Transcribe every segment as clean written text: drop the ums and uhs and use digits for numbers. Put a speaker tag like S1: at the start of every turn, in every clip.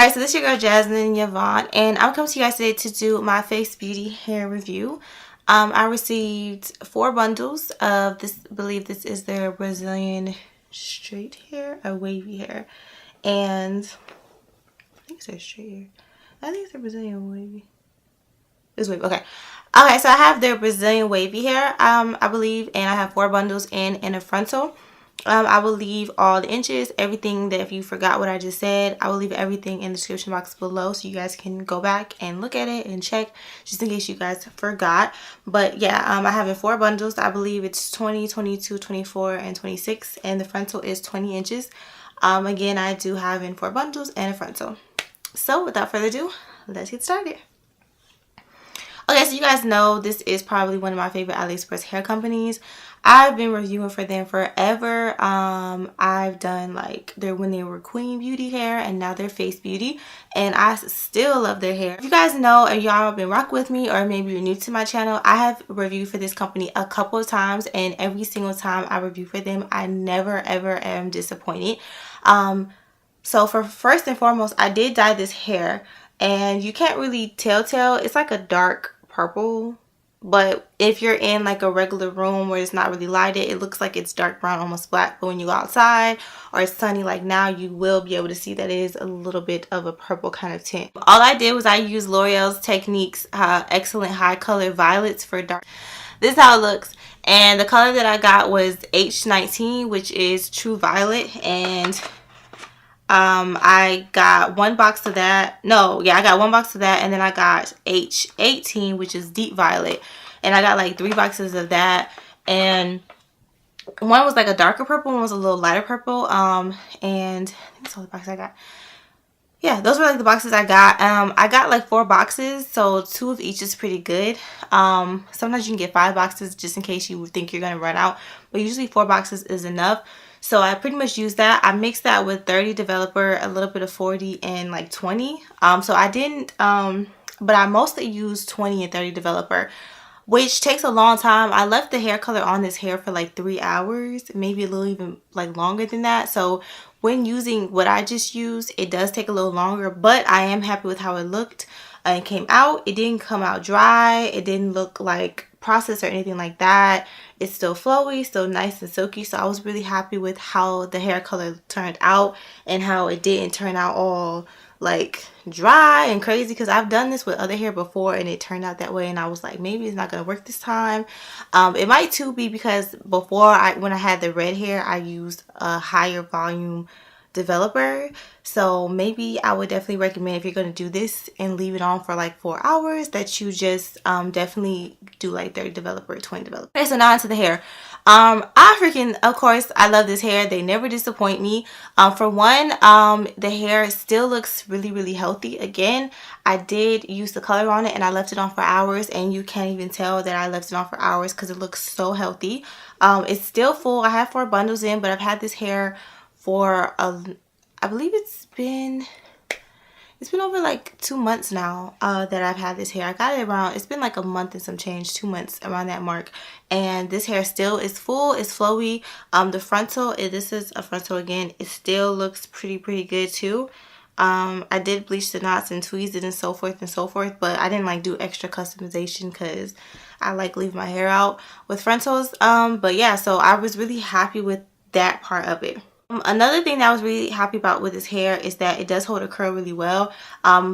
S1: Alright, so this is your girl Jasminnyvonn, and I'm coming to you guys today to do my face beauty hair review. I received 4 bundles of this. I believe this is their Brazilian straight hair, or wavy hair, and I think it's their straight hair. I think it's their Brazilian wavy. It's wavy. Okay. Okay, so I have their Brazilian wavy hair, I believe, and I have 4 bundles in a frontal. I will leave all the inches, everything that if you forgot what I just said, I will leave everything in the description box below so you guys can go back and look at it and check just in case you guys forgot. But yeah, I have in 4 bundles. I believe it's 20, 22, 24, and 26, and the frontal is 20 inches. Again, I do have in 4 bundles and a frontal. So without further ado, let's get started. Okay, so you guys know this is probably one of my favorite Aliexpress hair companies. I've been reviewing for them forever. I've done like when they were Queen Beauty hair, and now they're Face Beauty, and I still love their hair. If you guys know, and y'all have been rocking with me, or maybe you're new to my channel, I have reviewed for this company a couple of times, and every single time I review for them, I never ever am disappointed. So for first and foremost, I did dye this hair, and you can't really tell. It's like a dark purple, but if you're in like a regular room where it's not really lighted, it looks like it's dark brown, almost black. But when you go outside or it's sunny like now, you will be able to see that it is a little bit of a purple kind of tint. All I did was I used L'Oreal's Techniques Excellent High Color Violets for dark. This is how it looks, and the color that I got was H19, which is True Violet, and I got 1 box of that. I got 1 box of that, and then I got H18, which is Deep Violet, and I got like 3 boxes of that, and one was like a darker purple, one was a little lighter purple, and I think that's all the boxes I got. Yeah, those were like the boxes I got. I got like 4 boxes, so 2 of each is pretty good. Sometimes you can get 5 boxes just in case you think you're gonna run out, but usually 4 boxes is enough. So I pretty much used that. I mixed that with 30 developer, a little bit of 40, and like 20. So I didn't, but I mostly used 20 and 30 developer, which takes a long time. I left the hair color on this hair for like 3 hours, maybe a little even like longer than that. So when using what I just used, it does take a little longer, but I am happy with how it looked and came out. It didn't come out dry. It didn't look like processed or anything like that. It's still flowy, still nice and silky. So I was really happy with how the hair color turned out and how it didn't turn out all like dry and crazy, because I've done this with other hair before and it turned out that way, and I was like, maybe it's not gonna work this time. It might too be because before, when I had the red hair, I used a higher volume developer, so maybe I would definitely recommend, if you're going to do this and leave it on for like 4 hours, that you just definitely do like 30 developer, 20 developer. Okay, so now into the hair. Of course, I love this hair. They never disappoint me. For one, the hair still looks really healthy. Again, I did use the color on it and I left it on for hours, and you can't even tell that I left it on for hours because it looks so healthy. It's still full. I have 4 bundles in, but I've had this hair for I believe it's been over like 2 months now that I've had this hair. I got it around, it's been like a month and some change, 2 months around that mark, and this hair still is full, it's flowy. The frontal, this is a frontal again, it still looks pretty good too. I did bleach the knots and tweezed it and so forth, but I didn't like do extra customization because I like leave my hair out with frontals. But yeah, so I was really happy with that part of it. Another thing that I was really happy about with this hair is that it does hold a curl really well.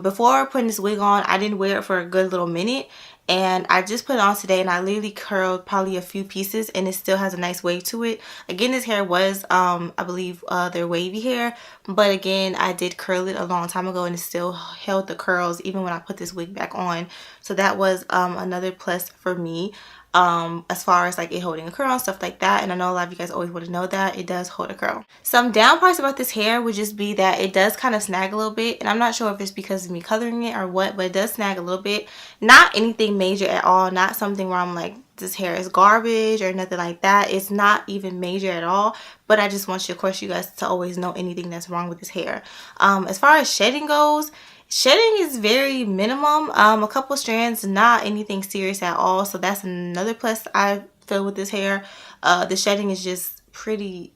S1: Before putting this wig on, I didn't wear it for a good little minute, and I just put it on today, and I literally curled probably a few pieces, and it still has a nice wave to it. Again, this hair was I believe their wavy hair, but again, I did curl it a long time ago, and it still held the curls even when I put this wig back on. So that was another plus for me. As far as like it holding a curl and stuff like that, and I know a lot of you guys always want to know that it does hold a curl. Some down parts about this hair would just be that it does kind of snag a little bit, and I'm not sure if it's because of me coloring it or what, but it does snag a little bit. Not anything major at all, not something where I'm like, this hair is garbage or nothing like that. It's not even major at all, but I just want you, of course, you guys to always know anything that's wrong with this hair. As far as shedding goes, shedding is very minimum. A couple strands, not anything serious at all, so that's another plus I feel with this hair. The shedding is just pretty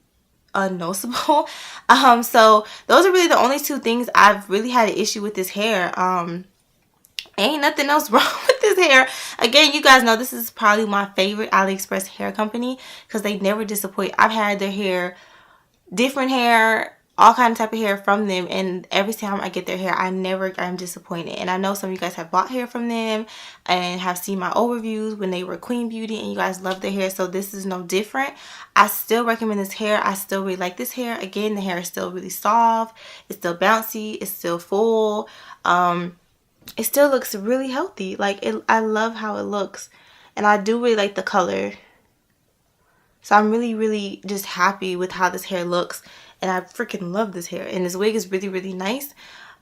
S1: unnoticeable. So those are really the only two things I've really had an issue with this hair. Ain't nothing else wrong with this hair. Again, you guys know this is probably my favorite AliExpress hair company because they never disappoint. I've had their hair, different hair, all kind of type of hair from them, and every time I get their hair, I'm disappointed. And I know some of you guys have bought hair from them and have seen my old reviews when they were Queen Beauty, and you guys love their hair, so this is no different. I still recommend this hair. I still really like this hair. Again, the hair is still really soft, it's still bouncy, it's still full. It still looks really healthy. Like, I love how it looks, and I do really like the color. So I'm really just happy with how this hair looks, and I freaking love this hair. And this wig is really nice.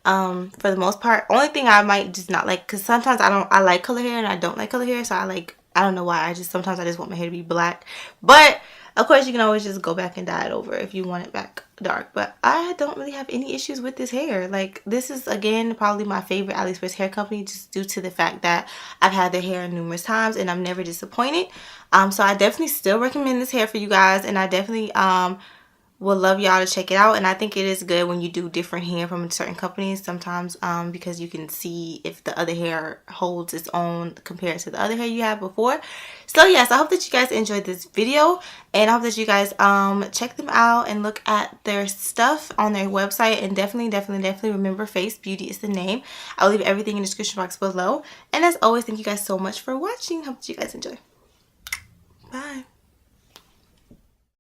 S1: For the most part, only thing I might just not like, because sometimes I like color hair and I don't like color hair, so I don't know why, sometimes I just want my hair to be black. But of course you can always just go back and dye it over if you want it back dark. But I don't really have any issues with this hair. Like, this is again probably my favorite AliExpress hair company, just due to the fact that I've had their hair numerous times and I'm never disappointed. So I definitely still recommend this hair for you guys, and I definitely would love y'all to check it out. And I think it is good when you do different hair from certain companies sometimes, because you can see if the other hair holds its own compared to the other hair you had before. So yes, I hope that you guys enjoyed this video, and I hope that you guys check them out and look at their stuff on their website. And definitely remember, Face Beauty is the name. I'll leave everything in the description box below. And as always, thank you guys so much for watching. Hope that you guys enjoy. Bye.